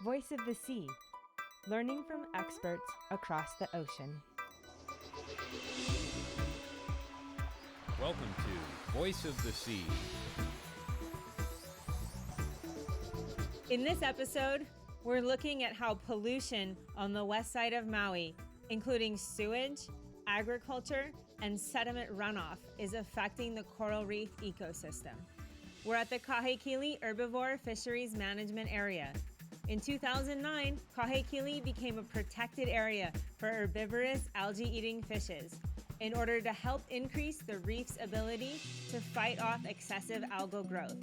Voice of the Sea, learning from experts across the ocean. Welcome to Voice of the Sea. In this episode, we're looking at how pollution on the west side of Maui, including sewage, agriculture, and sediment runoff, is affecting the coral reef ecosystem. We're at the Kahekili Herbivore Fisheries Management Area. In 2009, Kahekili became a protected area for herbivorous algae-eating fishes in order to help increase the reef's ability to fight off excessive algal growth.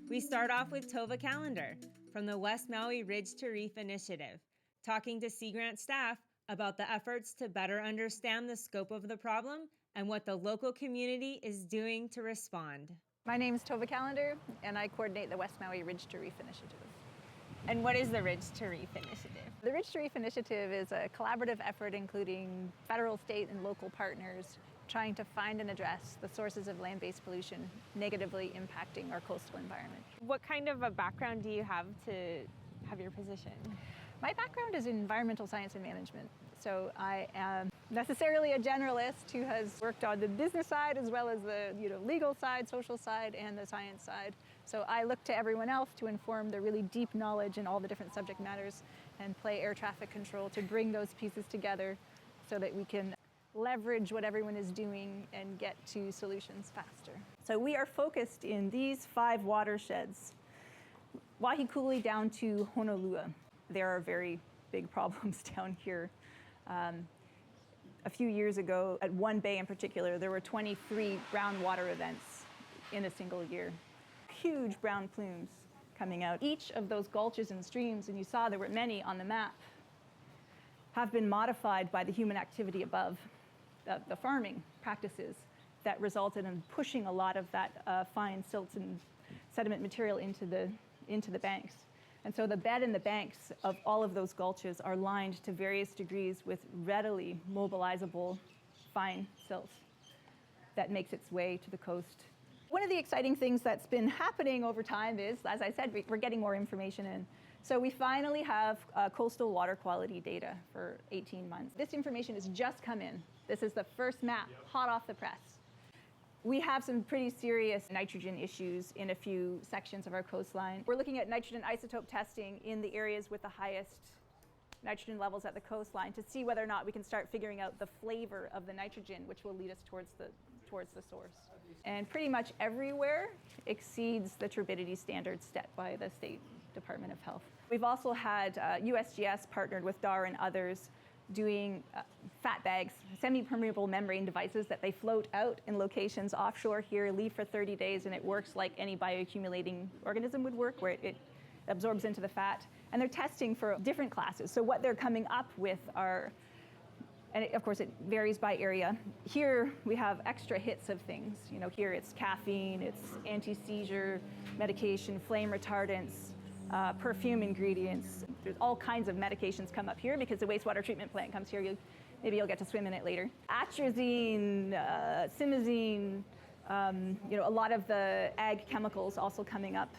We start off with Tova Callender from the West Maui Ridge to Reef Initiative, talking to Sea Grant staff about the efforts to better understand the scope of the problem and what the local community is doing to respond. My name is Tova Callender, and I coordinate the West Maui Ridge to Reef Initiative. And what is the Ridge to Reef Initiative? The Ridge to Reef Initiative is a collaborative effort including federal, state, and local partners trying to find and address the sources of land-based pollution negatively impacting our coastal environment. What kind of a background do you have to have your position? My background is in environmental science and management. So I am necessarily a generalist who has worked on the business side as well as the legal side, social side, and the science side. So I look to everyone else to inform the really deep knowledge in all the different subject matters and play air traffic control to bring those pieces together so that we can leverage what everyone is doing and get to solutions faster. So we are focused in these 5 watersheds, Wahikuli down to Honolua. There are very big problems down here. A few years ago, at one bay in particular, there were 23 brown water events in a single year. Huge brown plumes coming out. Each of those gulches and streams, and you saw there were many on the map, have been modified by the human activity above, the farming practices that resulted in pushing a lot of that fine silts and sediment material into the banks. And so the bed and the banks of all of those gulches are lined to various degrees with readily mobilizable fine silt that makes its way to the coast. One of the exciting things that's been happening over time is, as I said, we're getting more information in. So we finally have coastal water quality data for 18 months. This information has just come in. This is the first map, hot off the press. We have some pretty serious nitrogen issues in a few sections of our coastline. We're looking at nitrogen isotope testing in the areas with the highest nitrogen levels at the coastline to see whether or not we can start figuring out the flavor of the nitrogen, which will lead us towards the source. And pretty much everywhere exceeds the turbidity standards set by the State Department of Health. We've also had USGS partnered with DAR and others doing fat bags, semi-permeable membrane devices that they float out in locations offshore here, leave for 30 days, and it works like any bioaccumulating organism would work, where it absorbs into the fat. And they're testing for different classes. So what they're coming up with are, and of course it varies by area. Here we have extra hits of things. Here it's caffeine, it's anti-seizure medication, flame retardants, perfume ingredients. There's all kinds of medications come up here because the wastewater treatment plant comes here. Maybe you'll get to swim in it later. Atrazine, simazine, a lot of the ag chemicals also coming up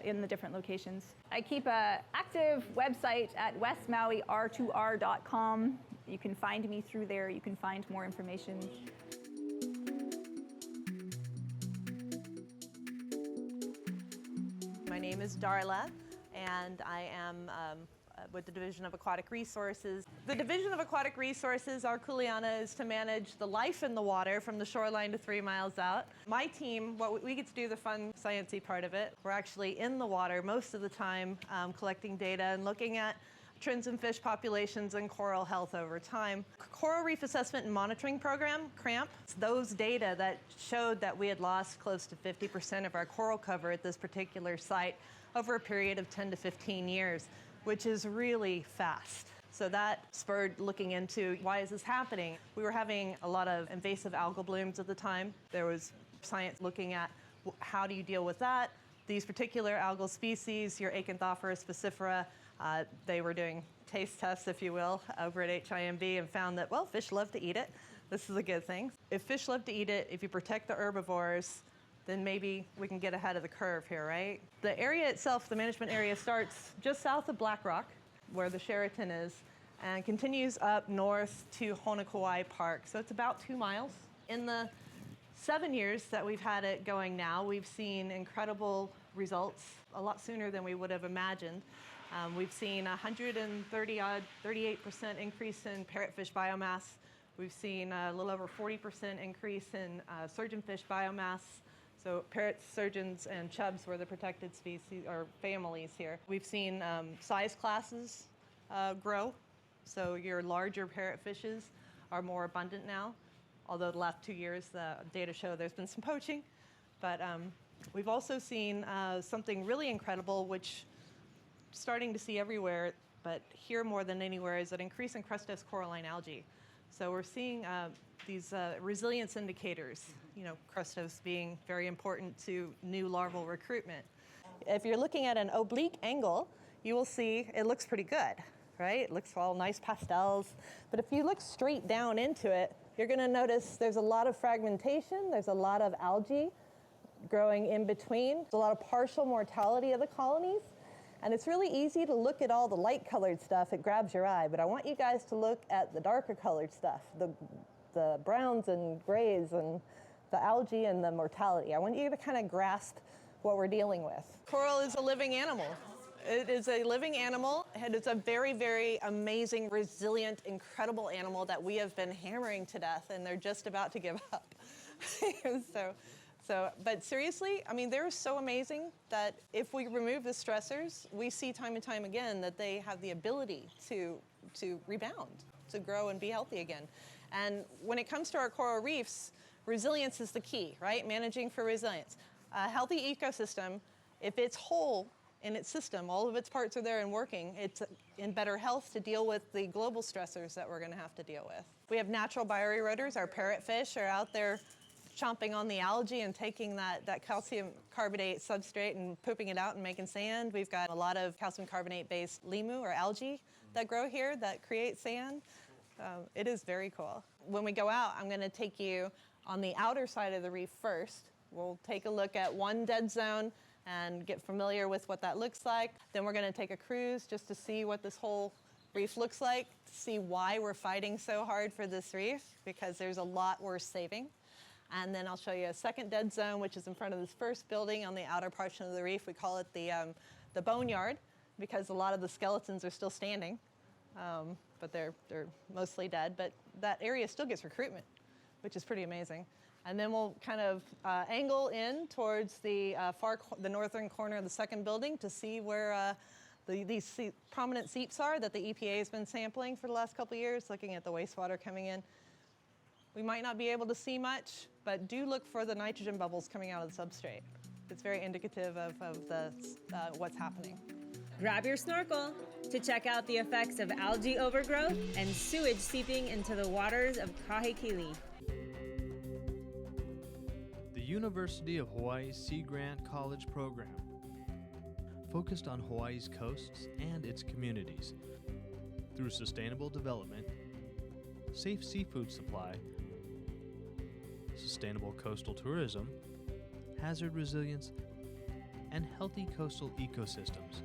in the different locations. I keep an active website at westmauir2r.com. You can find me through there. You can find more information. My name is Darla, and I am with the Division of Aquatic Resources. The Division of Aquatic Resources, our kuleana is to manage the life in the water from the shoreline to 3 miles out. My team, we get to do the fun sciencey part of it. We're actually in the water most of the time, collecting data and looking at trends in fish populations and coral health over time. Coral Reef Assessment and Monitoring Program, CRAMP, those data that showed that we had lost close to 50% of our coral cover at this particular site over a period of 10 to 15 years, which is really fast. So that spurred looking into why is this happening. We were having a lot of invasive algal blooms at the time. There was science looking at how do you deal with that. These particular algal species, your Acanthophorus spicifera, they were doing taste tests, if you will, over at HIMB and found that, well, fish love to eat it. This is a good thing. If fish love to eat it, if you protect the herbivores, then maybe we can get ahead of the curve here, right? The area itself, the management area, starts just south of Black Rock, where the Sheraton is, and continues up north to Honokawai Park. So it's about 2 miles. In the 7 years that we've had it going now, we've seen incredible results a lot sooner than we would have imagined. We've seen 38% increase in parrotfish biomass. We've seen a little over 40% increase in surgeonfish biomass. So parrots, surgeons, and chubs were the protected species or families here. We've seen size classes grow. So your larger parrotfishes are more abundant now. Although the last 2 years, the data show there's been some poaching. But we've also seen something really incredible, which starting to see everywhere, but here more than anywhere, is an increase in crustose coralline algae. So we're seeing these resilience indicators, you know, crustose being very important to new larval recruitment. If you're looking at an oblique angle, you will see it looks pretty good, right? It looks all nice pastels. But if you look straight down into it, you're going to notice there's a lot of fragmentation, there's a lot of algae growing in between, there's a lot of partial mortality of the colonies. And it's really easy to look at all the light-colored stuff, it grabs your eye, but I want you guys to look at the darker-colored stuff, the browns and grays and the algae and the mortality. I want you to kind of grasp what we're dealing with. Coral is a living animal. It is a living animal, and it's a very, very amazing, resilient, incredible animal that we have been hammering to death, and they're just about to give up. But seriously, I mean, they're so amazing that if we remove the stressors, we see time and time again that they have the ability to rebound, to grow and be healthy again. And when it comes to our coral reefs, resilience is the key, right? Managing for resilience. A healthy ecosystem, if it's whole in its system, all of its parts are there and working, it's in better health to deal with the global stressors that we're going to have to deal with. We have natural bioeroders. Our parrotfish are out there chomping on the algae and taking that calcium carbonate substrate and pooping it out and making sand. We've got a lot of calcium carbonate-based limu or algae that grow here that create sand. It is very cool. When we go out, I'm going to take you on the outer side of the reef first. We'll take a look at one dead zone and get familiar with what that looks like. Then we're going to take a cruise just to see what this whole reef looks like, to see why we're fighting so hard for this reef, because there's a lot worth saving. And then I'll show you a second dead zone, which is in front of this first building on the outer portion of the reef. We call it the boneyard, because a lot of the skeletons are still standing, but they're mostly dead. But that area still gets recruitment, which is pretty amazing. And then we'll kind of angle in towards the northern corner of the second building to see where these prominent seeps are that the EPA has been sampling for the last couple of years, looking at the wastewater coming in. We might not be able to see much, but do look for the nitrogen bubbles coming out of the substrate. It's very indicative of what's happening. Grab your snorkel to check out the effects of algae overgrowth and sewage seeping into the waters of Kahekili. The University of Hawaii's Sea Grant College program focused on Hawaii's coasts and its communities through sustainable development, safe seafood supply, sustainable coastal tourism, hazard resilience, and healthy coastal ecosystems.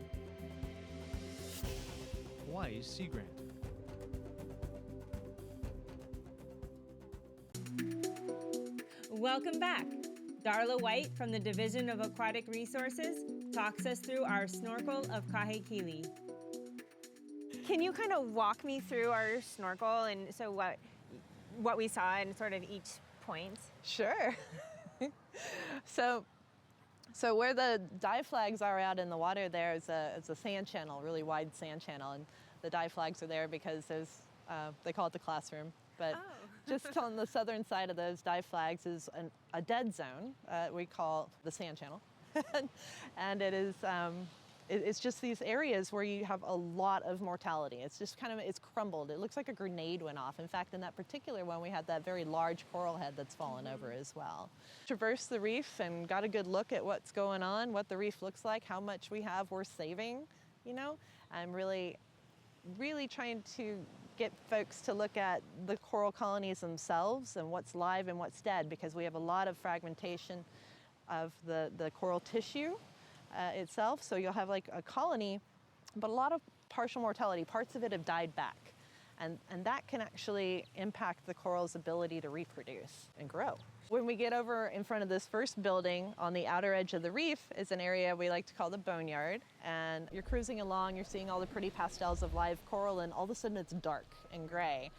Hawaii's Sea Grant. Welcome back. Darla White from the Division of Aquatic Resources talks us through our snorkel of Kahekili. Can you kind of walk me through our snorkel and so what we saw in sort of each point? Sure. So where the dive flags are out in the water there is a sand channel, really wide sand channel, and the dive flags are there because there's, they call it the classroom, but just on the southern side of those dive flags is a dead zone we call the sand channel. And it is, it's just these areas where you have a lot of mortality. It's just kind of, it's crumbled. It looks like a grenade went off. In fact, in that particular one, we had that very large coral head that's fallen over as well. Traversed the reef and got a good look at what's going on, what the reef looks like, how much we have worth saving, you know. I'm really trying to get folks to look at the coral colonies themselves and what's live and what's dead, because we have a lot of fragmentation of the coral tissue itself. So you'll have like a colony, but a lot of partial mortality. Parts of it have died back. And that can actually impact the coral's ability to reproduce and grow. When we get over in front of this first building on the outer edge of the reef is an area we like to call the boneyard. And you're cruising along, you're seeing all the pretty pastels of live coral, and all of a sudden it's dark and gray.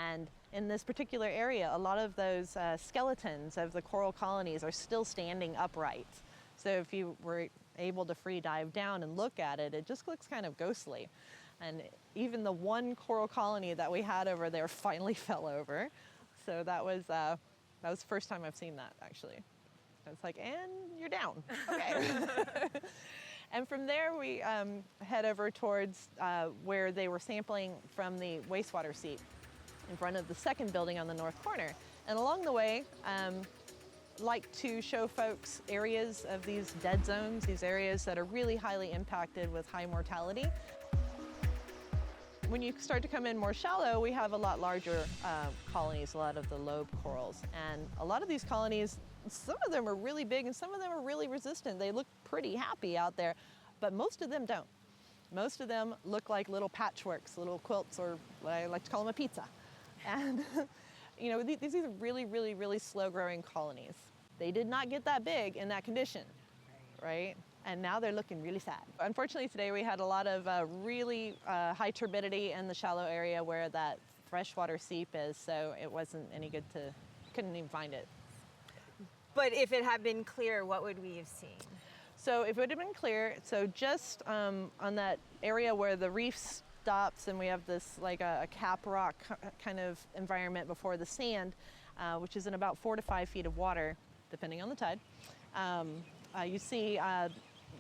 And in this particular area, a lot of those skeletons of the coral colonies are still standing upright. So if you were able to free dive down and look at it, it just looks kind of ghostly. And even the one coral colony that we had over there finally fell over. So that was the first time I've seen that, actually. It's like, and you're down. Okay. And from there, we head over towards where they were sampling from the wastewater seep in front of the second building on the north corner. And along the way, like to show folks areas of these dead zones, these areas that are really highly impacted with high mortality. When you start to come in more shallow, we have a lot larger colonies, a lot of the lobe corals. And a lot of these colonies, some of them are really big and some of them are really resistant. They look pretty happy out there, but most of them don't. Most of them look like little patchworks, little quilts, or what I like to call them, a pizza. And you know, these are really, really, really slow growing colonies. They did not get that big in that condition, right? And now they're looking really sad. Unfortunately, today we had a lot of really high turbidity in the shallow area where that freshwater seep is, so it wasn't any good couldn't even find it. But if it had been clear, what would we have seen? So if it would have been clear, so just on that area where the reef stops and we have this like a cap rock kind of environment before the sand, which is in about 4 to 5 feet of water, depending on the tide. You see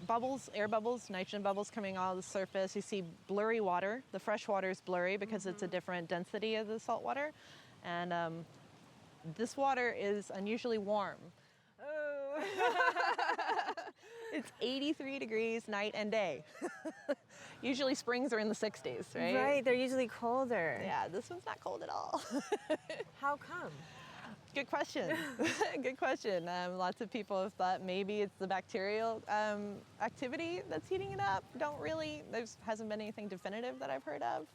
bubbles, air bubbles, nitrogen bubbles coming out of the surface. You see blurry water. The fresh water is blurry because it's a different density of the salt water. And this water is unusually warm. Oh. It's 83 degrees night and day. Usually springs are in the 60s, right? Right, they're usually colder. Yeah, this one's not cold at all. How come? Good question. Good question. Lots of people have thought maybe it's the bacterial activity that's heating it up. There hasn't been anything definitive that I've heard of.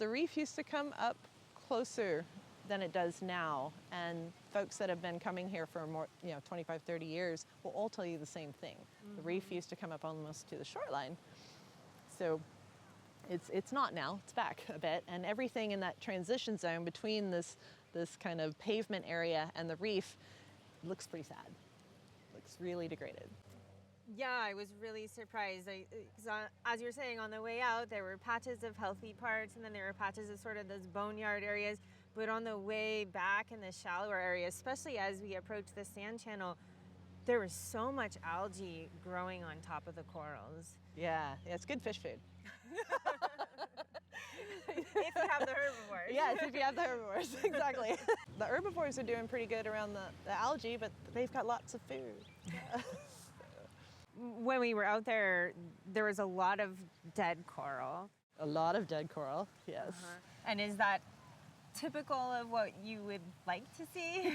The reef used to come up closer than it does now, and folks that have been coming here for more, 25, 30 years will all tell you the same thing. The reef used to come up almost to the shoreline. So it's not now, it's back a bit, and everything in that transition zone between this kind of pavement area and the reef looks pretty sad. Looks really degraded. Yeah, I was really surprised. As you're saying, on the way out, there were patches of healthy parts, and then there were patches of sort of those boneyard areas. But on the way back in the shallower areas, especially as we approached the sand channel, there was so much algae growing on top of the corals. Yeah, it's good fish food. If you have the herbivores. Yes, if you have the herbivores, exactly. The herbivores are doing pretty good around the algae, but they've got lots of food. When we were out there, there was a lot of dead coral. A lot of dead coral, yes. And is that typical of what you would like to see?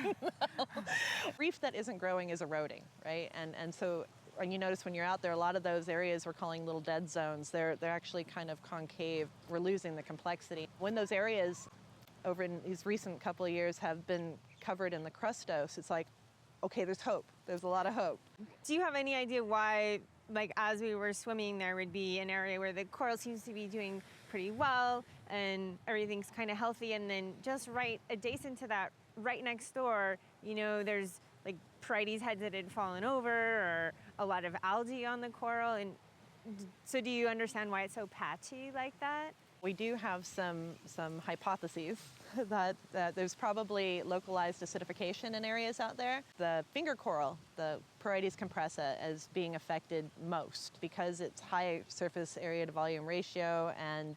Reef that isn't growing is eroding, right? And so when you notice when you're out there, a lot of those areas we're calling little dead zones, they're actually kind of concave. We're losing the complexity. When those areas over in these recent couple of years have been covered in the crustose, it's like, okay, there's hope. There's a lot of hope. Do you have any idea why, like as we were swimming, there would be an area where the coral seems to be doing pretty well and everything's kind of healthy, and then just right adjacent to that, right next door, there's like Porites heads that had fallen over, or a lot of algae on the coral. And so do you understand why it's so patchy like that? We do have some hypotheses that there's probably localized acidification in areas out there. The finger coral, the Porites compressa, is being affected most because it's high surface area to volume ratio and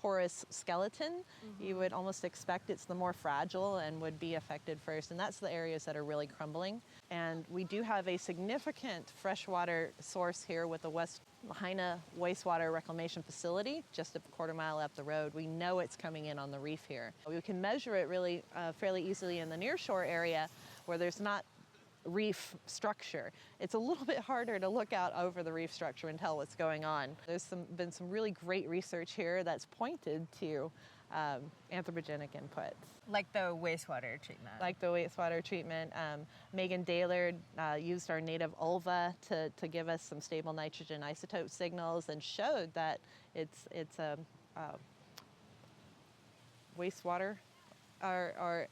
porous skeleton. You would almost expect it's the more fragile and would be affected first, and that's the areas that are really crumbling. And we do have a significant freshwater source here with the West Lahaina wastewater reclamation facility just a quarter mile up the road. We know it's coming in on the reef here. We can measure it really fairly easily in the nearshore area where there's not reef structure. It's a little bit harder to look out over the reef structure and tell what's going on. There's been some really great research here that's pointed to anthropogenic inputs. Like the wastewater treatment. Like the wastewater treatment. Megan Daylor used our native ulva to give us some stable nitrogen isotope signals and showed that it's a wastewater, or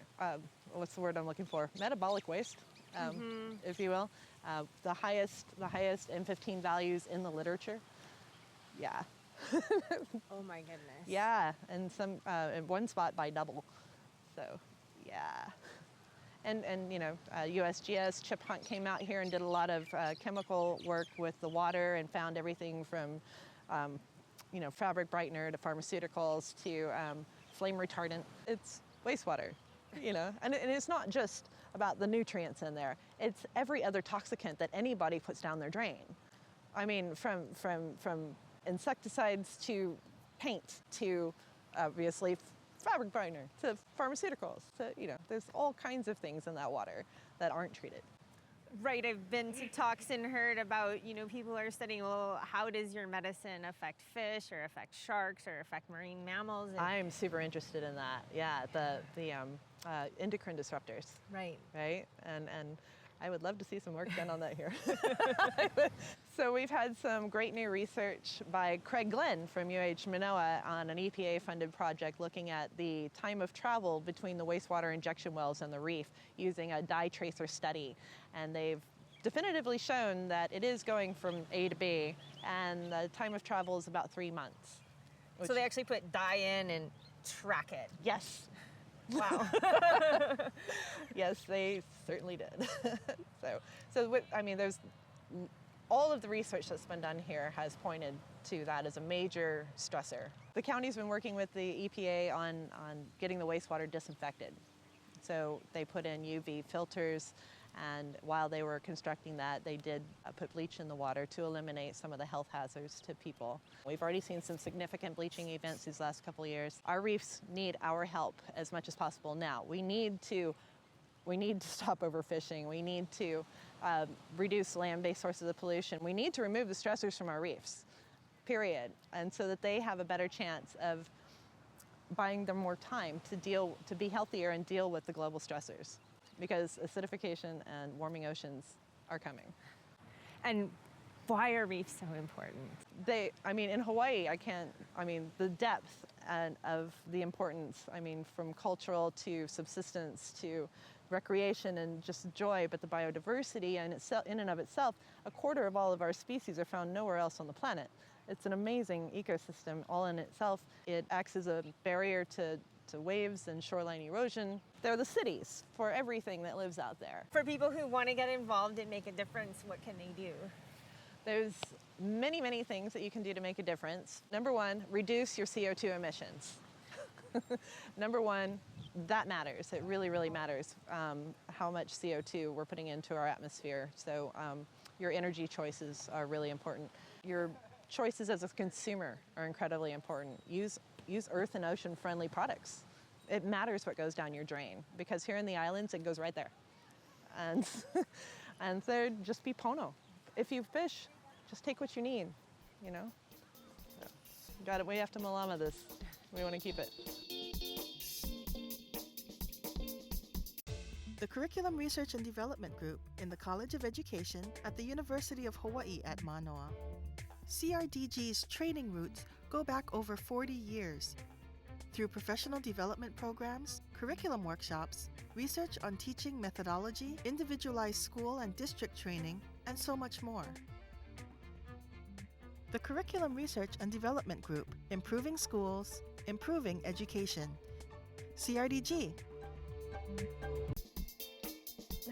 what's the word I'm looking for? Metabolic waste, if you will. The highest M15 values in the literature. Yeah. Oh my goodness. Yeah, and some in one spot by double. So, yeah. And you know, USGS, Chip Hunt came out here and did a lot of chemical work with the water and found everything from, you know, fabric brightener to pharmaceuticals to flame retardant. It's wastewater, you know, and it's not just about the nutrients in there. It's every other toxicant that anybody puts down their drain. I mean, from insecticides to paint to obviously fabric brightener to pharmaceuticals to, you know, there's all kinds of things in that water that aren't treated. Right, I've been to talks and heard about, you know, people are studying, well, how does your medicine affect fish or affect sharks or affect marine mammals? And I'm super interested in that. Yeah, the endocrine disruptors. right. Right? And I would love to see some work done on that here. So we've had some great new research by Craig Glenn from UH Manoa on an EPA-funded project looking at the time of travel between the wastewater injection wells and the reef using a dye tracer study. And they've definitively shown that it is going from A to B, and the time of travel is about 3 months. So they actually put dye in and track it. Yes. Wow. Yes, they certainly did. I mean, there's all of the research that's been done here has pointed to that as a major stressor. The county's been working with the EPA on getting the wastewater disinfected. So they put in UV filters, and while they were constructing that, they did put bleach in the water to eliminate some of the health hazards to people. We've already seen some significant bleaching events these last couple of years. Our reefs need our help as much as possible now. We need to stop overfishing. We need to reduce land-based sources of pollution. We need to remove the stressors from our reefs, period. And so that they have a better chance of buying them more time to be healthier and deal with the global stressors. Because acidification and warming oceans are coming. And why are reefs so important? In Hawaii, the depth of the importance, from cultural to subsistence to recreation and just joy, but the biodiversity in and of itself, 1/4 of all of our species are found nowhere else on the planet. It's an amazing ecosystem all in itself. It acts as a barrier to waves and shoreline erosion. They're the cities for everything that lives out there. For people who want to get involved and make a difference, what can they do? There's many, many things that you can do to make a difference. Number one, reduce your CO2 emissions. Number one, that matters. It really, really matters how much CO2 we're putting into our atmosphere. So your energy choices are really important. Your choices as a consumer are incredibly important. Use earth and ocean friendly products. It matters what goes down your drain, because here in the islands it goes right there. And third, just be pono. If you fish, just take what you need, you know? So, got it. We have to malama this. We want to keep it. The Curriculum Research and Development Group in the College of Education at the University of Hawaii at Manoa. CRDG's training roots go back over 40 years. Through professional development programs, curriculum workshops, research on teaching methodology, individualized school and district training, and so much more. The Curriculum Research and Development Group, improving schools, improving education. CRDG.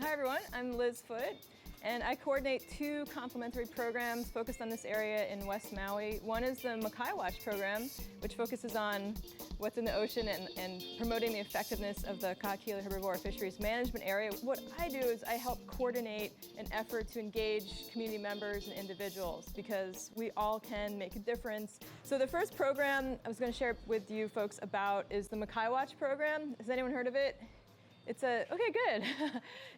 Hi everyone, I'm Liz Foote, and I coordinate 2 complementary programs focused on this area in West Maui. One is the Makai Watch program, which focuses on what's in the ocean and promoting the effectiveness of the Kahekili herbivore fisheries management area. What I do is I help coordinate an effort to engage community members and individuals, because we all can make a difference. So the first program I was going to share with you folks about is the Makai Watch program. Has anyone heard of it? Okay, good.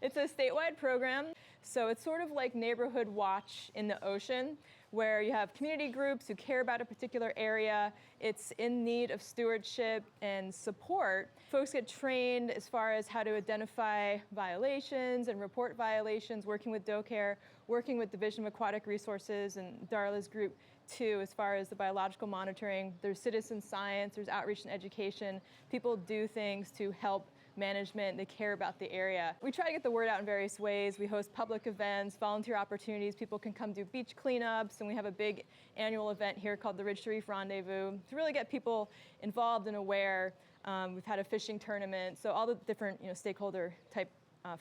It's a statewide program. So it's sort of like Neighborhood Watch in the ocean, where you have community groups who care about a particular area. It's in need of stewardship and support. Folks get trained as far as how to identify violations and report violations, working with DoCare, working with Division of Aquatic Resources and Darla's group too, as far as the biological monitoring. There's citizen science, there's outreach and education. People do things to help management, they care about the area. We try to get the word out in various ways. We host public events, volunteer opportunities. People can come do beach cleanups, and we have a big annual event here called the Ridge to Reef Rendezvous to really get people involved and aware. We've had a fishing tournament, so all the different stakeholder type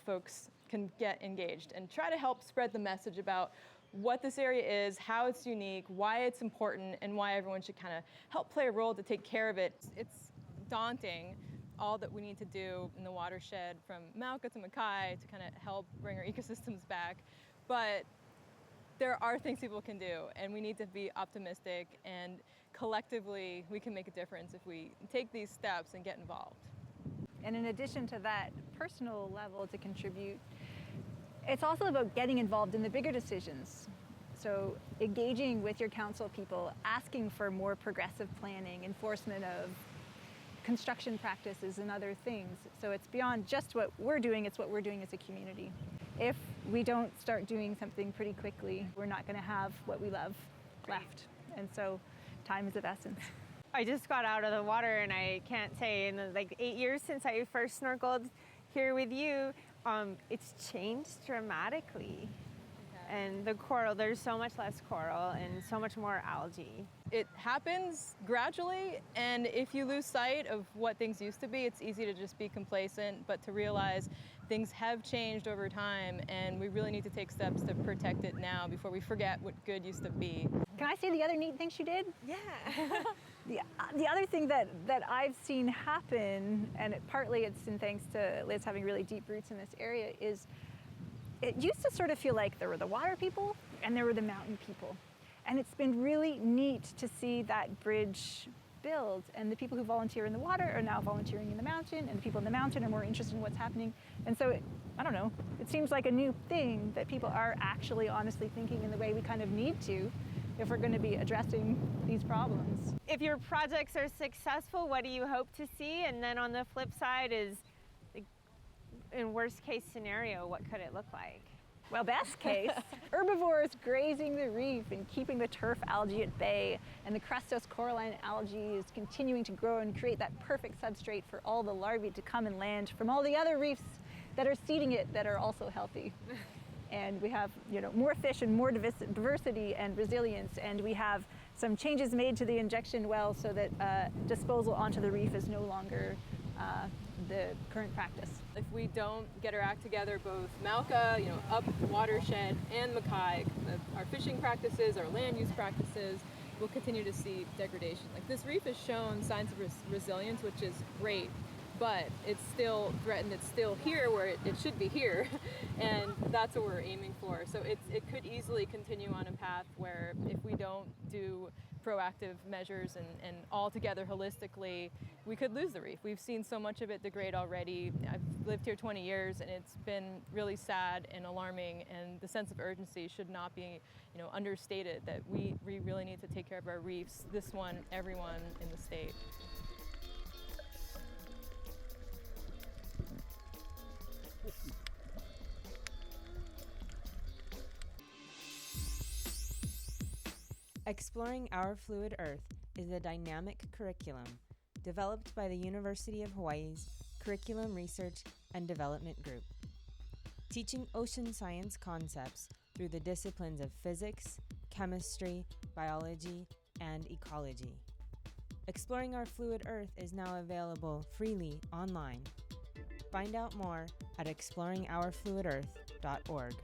folks can get engaged and try to help spread the message about what this area is, how it's unique, why it's important, and why everyone should kind of help play a role to take care of it. It's daunting, all that we need to do in the watershed from Mauka to Makai to kind of help bring our ecosystems back. But there are things people can do, and we need to be optimistic, and collectively we can make a difference if we take these steps and get involved. And in addition to that personal level to contribute, it's also about getting involved in the bigger decisions. So engaging with your council people, asking for more progressive planning, enforcement of construction practices and other things. So it's beyond just what we're doing, it's what we're doing as a community. If we don't start doing something pretty quickly, we're not going to have what we love left. And so time is of essence. I just got out of the water, and I can't say in the 8 years since I first snorkeled here with you, it's changed dramatically. And the coral, there's so much less coral and so much more algae. It happens gradually, and if you lose sight of what things used to be, it's easy to just be complacent, but to realize things have changed over time, and we really need to take steps to protect it now before we forget what good used to be. Can I say the other neat thing she did? Yeah. The other thing that I've seen happen, and partly it's in thanks to Liz having really deep roots in this area, is it used to sort of feel like there were the water people and there were the mountain people. And it's been really neat to see that bridge build, and the people who volunteer in the water are now volunteering in the mountain, and the people in the mountain are more interested in what's happening. And so, I don't know, it seems like a new thing that people are actually honestly thinking in the way we kind of need to if we're going to be addressing these problems. If your projects are successful, what do you hope to see? And then on the flip side is, in worst case scenario, what could it look like? Well, best case, herbivores grazing the reef and keeping the turf algae at bay, and the crustose coralline algae is continuing to grow and create that perfect substrate for all the larvae to come and land from all the other reefs that are seeding it that are also healthy. And we have, more fish and more diversity and resilience, and we have some changes made to the injection well so that disposal onto the reef is no longer the current practice. If we don't get our act together, both Mauka, up watershed, and Makai, our fishing practices, our land use practices, we'll continue to see degradation. This reef has shown signs of resilience, which is great, but it's still threatened. It's still here where it should be here, and that's what we're aiming for. So it could easily continue on a path where if we don't do proactive measures and all together holistically, we could lose the reef. We've seen so much of it degrade already. I've lived here 20 years, and it's been really sad and alarming, and the sense of urgency should not be understated, that we really need to take care of our reefs, this one, everyone in the state. Exploring Our Fluid Earth is a dynamic curriculum developed by the University of Hawaii's Curriculum Research and Development Group, teaching ocean science concepts through the disciplines of physics, chemistry, biology, and ecology. Exploring Our Fluid Earth is now available freely online. Find out more at exploringourfluidearth.org.